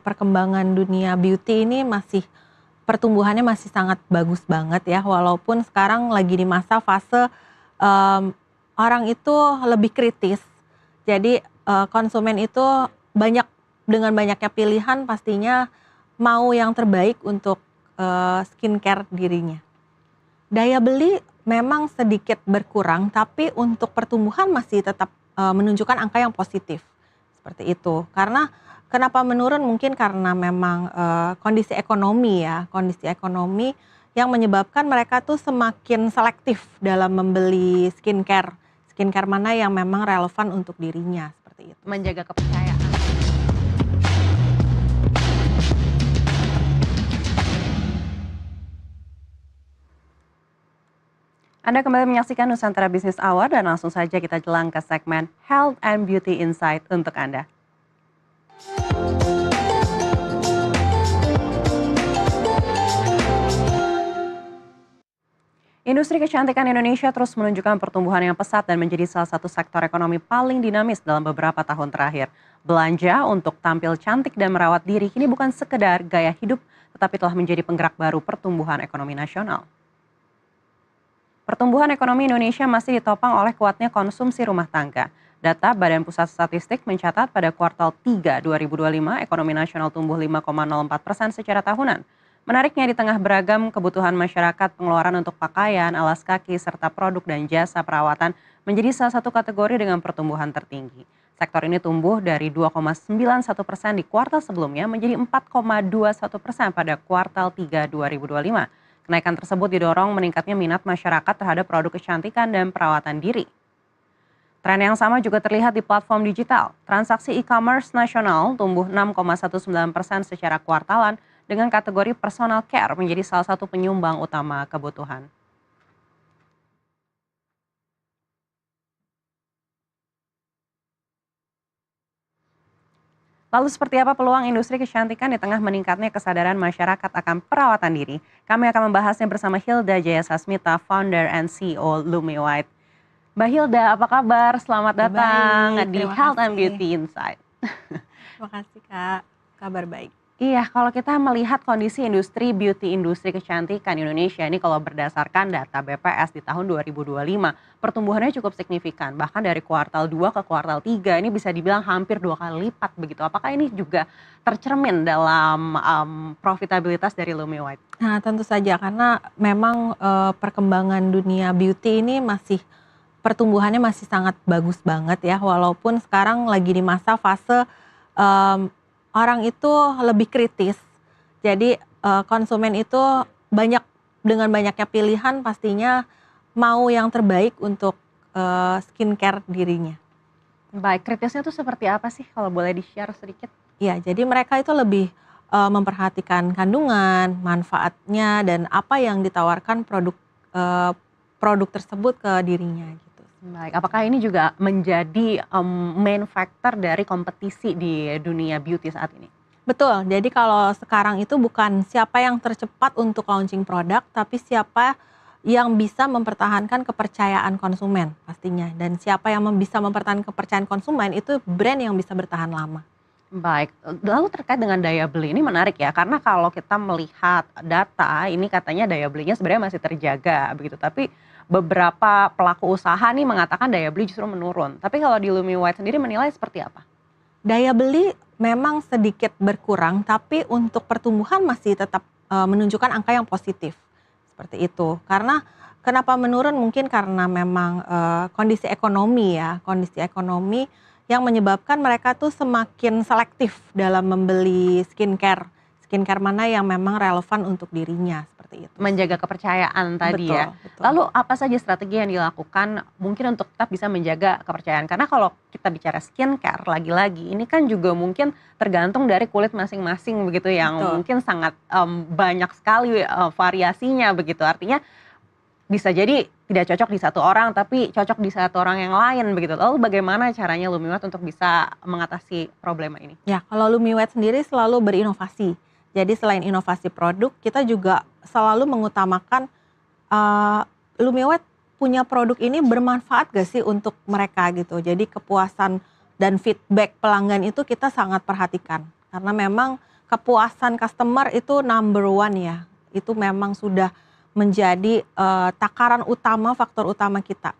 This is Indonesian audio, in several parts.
perkembangan dunia beauty ini pertumbuhannya masih sangat bagus banget ya, walaupun sekarang lagi di masa fase, mmm, orang itu lebih kritis. Jadi, konsumen itu dengan banyaknya pilihan pastinya mau yang terbaik untuk, skincare dirinya. Daya beli memang sedikit berkurang, tapi untuk pertumbuhan masih tetap, menunjukkan angka yang positif, seperti itu. Karena kenapa menurun mungkin karena memang, kondisi ekonomi yang menyebabkan mereka tuh semakin selektif dalam membeli skincare. Skincare mana yang memang relevan untuk dirinya, seperti itu. Menjaga kepercayaan. Anda kembali menyaksikan Nusantara Business Hour dan langsung saja kita jelang ke segmen Health and Beauty Insight untuk Anda. Industri kecantikan Indonesia terus menunjukkan pertumbuhan yang pesat dan menjadi salah satu sektor ekonomi paling dinamis dalam beberapa tahun terakhir. Belanja untuk tampil cantik dan merawat diri kini bukan sekedar gaya hidup, tetapi telah menjadi penggerak baru pertumbuhan ekonomi nasional. Pertumbuhan ekonomi Indonesia masih ditopang oleh kuatnya konsumsi rumah tangga. Data Badan Pusat Statistik mencatat pada kuartal 3 2025 ekonomi nasional tumbuh 5,04% secara tahunan. Menariknya di tengah beragam kebutuhan masyarakat, pengeluaran untuk pakaian, alas kaki, serta produk dan jasa perawatan menjadi salah satu kategori dengan pertumbuhan tertinggi. Sektor ini tumbuh dari 2,91% di kuartal sebelumnya menjadi 4,21% pada kuartal 3 2025. Kenaikan tersebut didorong meningkatnya minat masyarakat terhadap produk kecantikan dan perawatan diri. Tren yang sama juga terlihat di platform digital. Transaksi e-commerce nasional tumbuh 6,19% secara kuartalan dengan kategori personal care menjadi salah satu penyumbang utama kebutuhan. Lalu seperti apa peluang industri kecantikan di tengah meningkatnya kesadaran masyarakat akan perawatan diri? Kami akan membahasnya bersama Hilda Jayasasmita, founder and CEO Lumi White. Mbak Hilda, apa kabar? Selamat datang Baik, di terima Health and kasih. Beauty Insight. Terima kasih Kak, kabar baik. Iya, kalau kita melihat kondisi industri kecantikan Indonesia ini kalau berdasarkan data BPS di tahun 2025, pertumbuhannya cukup signifikan. Bahkan dari kuartal 2 ke kuartal 3 ini bisa dibilang hampir 2 kali lipat begitu. Apakah ini juga tercermin dalam profitabilitas dari Lumi White? Nah, tentu saja karena memang, perkembangan dunia beauty ini pertumbuhannya masih sangat bagus banget ya, walaupun sekarang lagi di masa fase, mmm, orang itu lebih kritis. Jadi, konsumen itu dengan banyaknya pilihan pastinya mau yang terbaik untuk, skincare dirinya. Baik, kritisnya tuh seperti apa sih kalau boleh di-share sedikit? Iya, jadi mereka itu lebih, memperhatikan kandungan, manfaatnya, dan apa yang ditawarkan produk tersebut ke dirinya gitu. Baik, apakah ini juga menjadi, main factor dari kompetisi di dunia beauty saat ini? Betul, jadi kalau sekarang itu bukan siapa yang tercepat untuk launching produk, tapi siapa yang bisa mempertahankan kepercayaan konsumen pastinya. Dan siapa yang bisa mempertahankan kepercayaan konsumen itu brand yang bisa bertahan lama. Baik, lalu terkait dengan daya beli ini menarik ya, karena kalau kita melihat data ini katanya daya belinya sebenarnya masih terjaga begitu, tapi beberapa pelaku usaha nih mengatakan daya beli justru menurun. Tapi kalau di Lumi White sendiri menilai seperti apa? Daya beli memang sedikit berkurang, tapi untuk pertumbuhan masih tetap, menunjukkan angka yang positif, seperti itu. Karena kenapa menurun mungkin karena memang, kondisi ekonomi yang menyebabkan mereka tuh semakin selektif dalam membeli skincare. Skincare mana yang memang relevan untuk dirinya, seperti itu. Menjaga kepercayaan tadi ya. Betul. Lalu apa saja strategi yang dilakukan mungkin untuk tetap bisa menjaga kepercayaan? Karena kalau kita bicara skincare lagi-lagi ini kan juga mungkin tergantung dari kulit masing-masing begitu yang Betul. mungkin sangat banyak sekali variasinya begitu. Artinya bisa jadi tidak cocok di satu orang tapi cocok di satu orang yang lain begitu. Lalu bagaimana caranya Lumi White untuk bisa mengatasi problema ini? Ya, kalau Lumi White sendiri selalu berinovasi. Jadi selain inovasi produk, kita juga selalu mengutamakan, eee, Lumi White punya produk ini bermanfaat gak sih untuk mereka gitu. Jadi kepuasan dan feedback pelanggan itu kita sangat perhatikan. Karena memang kepuasan customer itu number one ya. Itu memang sudah menjadi takaran utama, faktor utama kita.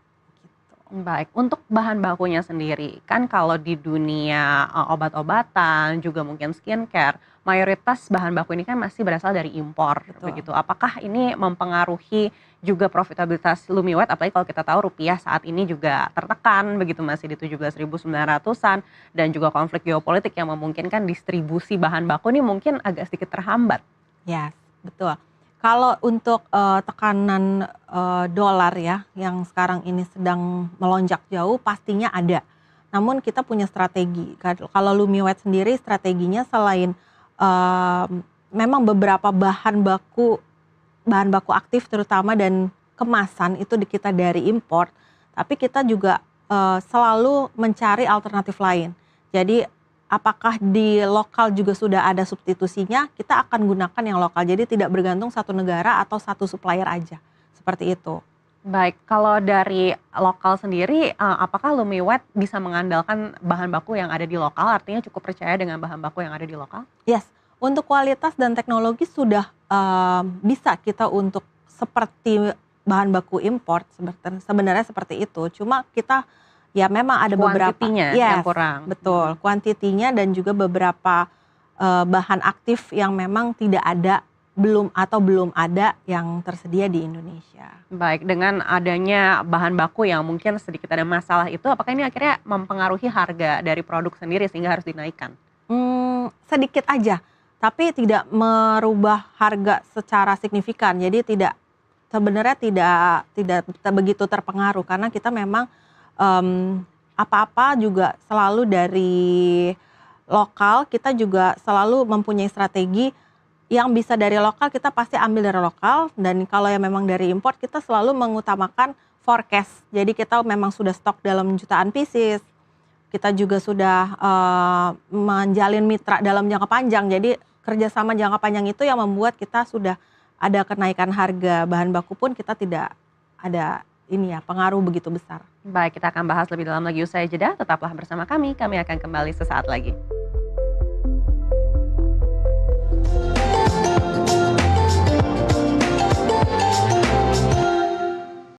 Baik, untuk bahan bakunya sendiri, kan kalau di dunia obat-obatan, juga mungkin skincare, mayoritas bahan baku ini kan masih berasal dari impor, Betul. begitu. Apakah ini mempengaruhi juga profitabilitas Lumiwet, apalagi kalau kita tahu rupiah saat ini juga tertekan, begitu masih di 17.900-an, dan juga konflik geopolitik yang memungkinkan distribusi bahan baku ini mungkin agak sedikit terhambat. Ya, betul. Kalau untuk tekanan dolar ya, yang sekarang ini sedang melonjak jauh, pastinya ada. Namun kita punya strategi. Kalau Lumiwet sendiri strateginya selain memang beberapa bahan baku aktif terutama dan kemasan itu kita dari impor, tapi kita juga selalu mencari alternatif lain. Jadi apakah di lokal juga sudah ada substitusinya, kita akan gunakan yang lokal. Jadi tidak bergantung satu negara atau satu supplier aja, seperti itu. Baik, kalau dari lokal sendiri, apakah Lumiwet bisa mengandalkan bahan baku yang ada di lokal, artinya cukup percaya dengan bahan baku yang ada di lokal? Yes, untuk kualitas dan teknologi sudah bisa kita untuk seperti bahan baku import, sebenarnya seperti itu. Cuma kita ya memang ada beberapa Kuantitinya yang kurang. betul, kuantitinya dan juga beberapa bahan aktif yang memang tidak ada, belum ada yang tersedia di Indonesia. Baik, dengan adanya bahan baku yang mungkin sedikit ada masalah itu, apakah ini akhirnya mempengaruhi harga dari produk sendiri sehingga harus dinaikkan? Sedikit aja, tapi tidak merubah harga secara signifikan. Jadi sebenarnya tidak begitu terpengaruh karena kita memang apa-apa juga selalu dari lokal, kita juga selalu mempunyai strategi yang bisa dari lokal, kita pasti ambil dari lokal, dan kalau yang memang dari import kita selalu mengutamakan forecast. Jadi kita memang sudah stok dalam jutaan pieces, kita juga sudah menjalin mitra dalam jangka panjang, jadi kerjasama jangka panjang itu yang membuat kita sudah ada kenaikan harga bahan baku pun kita tidak ada pengaruh begitu besar. Baik, kita akan bahas lebih dalam lagi usai jeda. Tetaplah bersama kami akan kembali sesaat lagi.